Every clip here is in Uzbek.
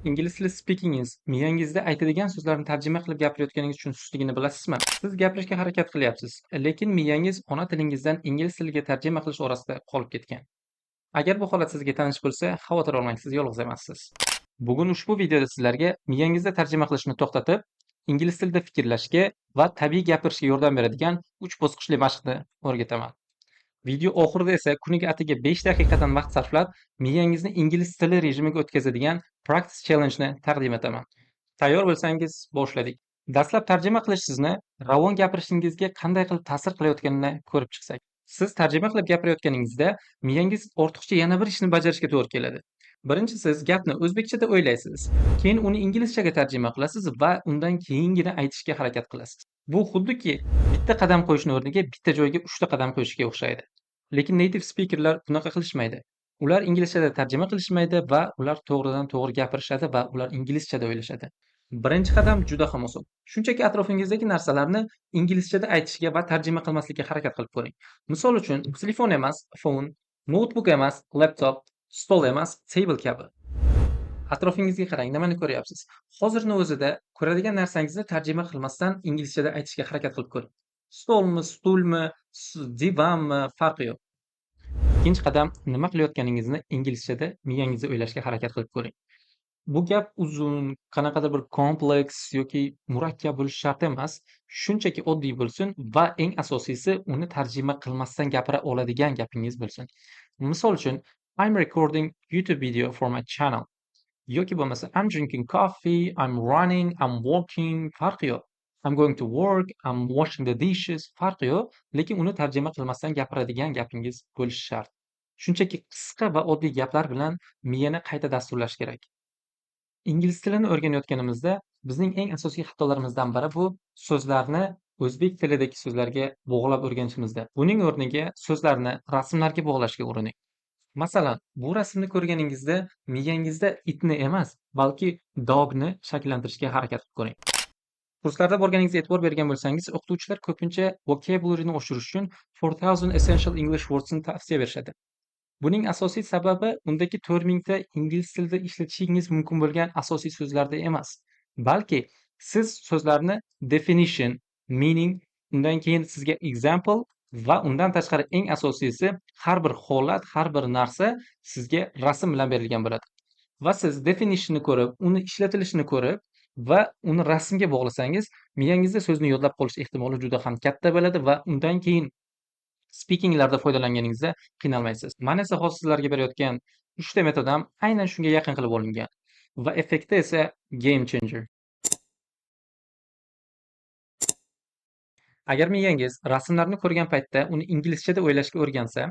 Ingliz tili speakingiz miyangizda aytadigan so'zlarni tarjima qilib gapirayotganingiz uchun susligini bilasizmi? Siz gapirishga harakat qilyapsiz, lekin miyangiz ona tilingizdan ingliz tiliga tarjima qilish orasida qolib ketgan. Agar bu holat sizga tanish bo'lsa, xavotir olmang, siz yolg'iz emassiz. Bugun ushbu videoda sizlarga miyangizda tarjima qilishni to'xtatib, ingliz tilida fikrlashga va tabiiy gapirishga yordam beradigan 3 bosqichli mashqni o'rgataman. Video oxirida esa kuniga atigi 5 daqiqadan vaqt sarflab, miyangizni ingliz tili rejimiga o'tkazadigan practice challenge ni taqdim etaman. Tayyor bo'lsangiz, boshladik. Dastlab tarjima qilish sizni ravon gapirishingizga qanday qilib ta'sir qilayotganini ko'rib chiqsak. Siz tarjima qilib gapirayotganingizda miyangiz ortiqcha yana bir ishni bajarishga to'g'ri keladi. Birinchi siz gapni o'zbekchada o'ylaysiz, keyin uni inglizchaga tarjima qilasiz va undan keyingina aytishga harakat qilasiz. Bu xuddiki bitta qadam qo'yishni o'rniga bitta joyga 3 ta qadam qo'yishga o'xshaydi. Lekin native speakerlar bunaqa qilishmaydi. Ular inglizchada tarjima qilishmaydi va ular to'g'ridan to'g'ri gapirishadi va ular inglizchada o'ylashadi. Birinchi qadam juda ham oson. Shunchaki atrofingizdagi narsalarni inglizchada aytishga va tarjima qilmaslikka harakat qilib ko'ring. Misol uchun, telefon emas, phone, notebook emas, laptop, stol emas, table kabi. Atrofingizga qarang, nimani ko'ryapsiz? Hozirni o'zida ko'radigan narsangizni tarjima qilmasdan inglizchada aytishga harakat qilib ko'ring. Stolmi, stulmi, divanmi, farqi yo'q. Ikkinchi qadam, nima qilayotganingizni inglizchada miyangizda o'ylashga harakat qilib ko'ring. Bu gap uzun, qanaqadir bir kompleks yoki murakkab bo'lishi shart emas. Shunchaki oddiy bo'lsin va eng asosiysi uni tarjima qilmasdan gapira oladigan gapingiz bo'lsin. Misol uchun, I'm recording YouTube video for my channel. Yoki bo'lmasa I'm drinking coffee, I'm running, I'm walking, farqi yo'q. I'm going to work, I'm washing the dishes, farqi yo'q, lekin uni tarjima qilmasdan gapiradigan gapingiz bo'lishi shart. Shunchaki qisqa va oddiy gaplar bilan miyani qayta dasturlash kerak. Ingliz tilini o'rganayotganimizda bizning eng asosiy xatolarimizdan biri bu so'zlarni o'zbek tilidagi so'zlarga bog'lab o'rganishimizda. Buning o'rniga so'zlarni rasmlarga bog'lashga urining. Masalan, bu rasmni ko'rganingizda miyangizda itni emas, balki dogni shakllantirishga harakat qilib ko'ring. Kurslarda borganingizda e'tibor bergan bo'lsangiz, o'qituvchilar ko'pincha vocabulary'ni oshirish uchun 4000 essential English words ni tavsiya berishadi. Buning asosiy sababi undagi 4000 ta ingliz tilida ishlatishingiz mumkin bo'lgan asosiy so'zlarda emas, balki siz so'zlarni definition, meaning, undan keyin sizga example va undan tashqari eng asosiysi har bir holat, har bir narsa sizga rasm bilan berilgan bo'ladi. Va siz definitionni ko'rib, uni ishlatilishini ko'rib va uni rasmga bog'lasangiz, miyangizda so'zni yodlab qolish ehtimoli juda ham katta bo'ladi va undan keyin speakinglarda foydalanganingizda qiynalmaysiz. Mana esa hozir sizlarga berayotgan 3 ta metodam aynan shunga yaqin qilib olingan va effekti esa game changer. Agar miyangiz rasmlarni ko'rgan paytda uni inglizchada o'ylashga o'rgansa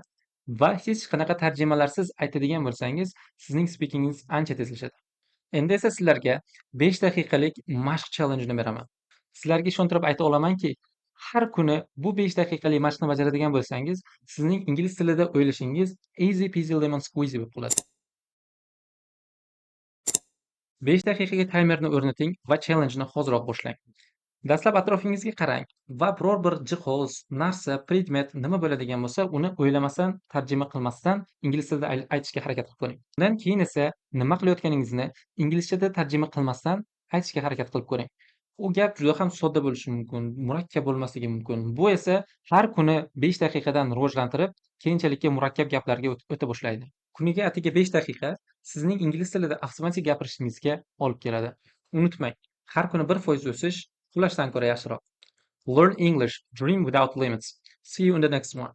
va hech qanaqa tarjimalarsiz aytadigan bo'lsangiz, sizning speakingingiz ancha tezlashadi. Endi esa sizlarga 5 daqiqalik mashq challenge ni beraman. Sizlarga ishontirib ayta olamanki, har kuni bu 5 daqiqalik mashqni bajaradigan bo'lsangiz, sizning ingliz tilida o'ylashingiz easy peasy lemon squeezy bo'lib qoladi. 5 daqiqaga taymerni o'rnating va challenge ni hoziroq boshlang. Dastlab atrofingizga qarang va biror bir jihoz, narsa, predmet nima bo'ladigan bo'lsa, uni o'ylamasdan, tarjima qilmasdan ingliz tilida aytishga harakat qilib ko'ring. Undan keyin esa nima qilayotganingizni inglizchada tarjima qilmasdan aytishga harakat qilib ko'ring. U gap juda ham sodda bo'lishi mumkin, murakkab bo'lmasligi mumkin. Bu esa har kuni 5 daqiqadan rivojlantirib, keyinchalikka murakkab gaplarga o'ta boshlaydi. Kuniga atigi 5 daqiqa sizning ingliz tilida avtomatik gapirishingizga olib keladi. Unutmang, har kuni 1% o'sish uxlashdan ko'ra yaxshiroq. Learn English, dream without limits. See you in the next one.